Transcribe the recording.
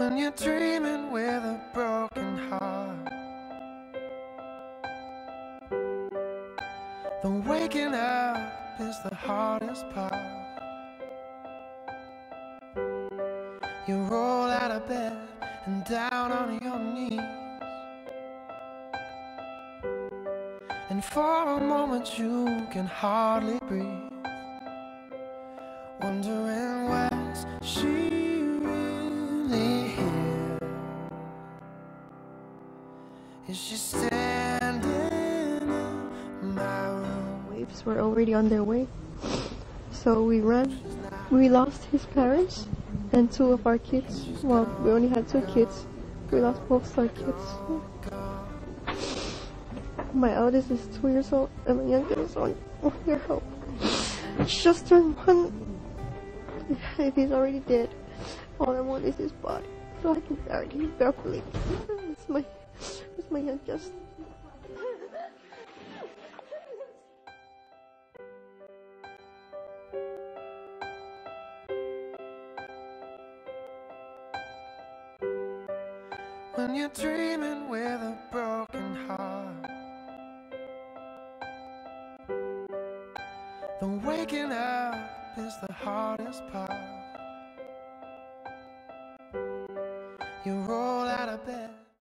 when you're dreaming with a broken heart. The waking up is the hardest part. You roll out of bed and down on your knees, and for a moment you can hardly breathe, wondering when's she really here? Is she standing in my room? Waves were already on their way, so we ran. We lost his parents and 2 of our kids. Well, we only had 2 kids. We lost both our kids. My eldest is 2 years old and my youngest is on 1 year old. Just turned 1. If he's already dead, all I want is his body, so I can bury him properly. It's my youngest. When you're dreaming with a broken heart, the waking up is the hardest part. You roll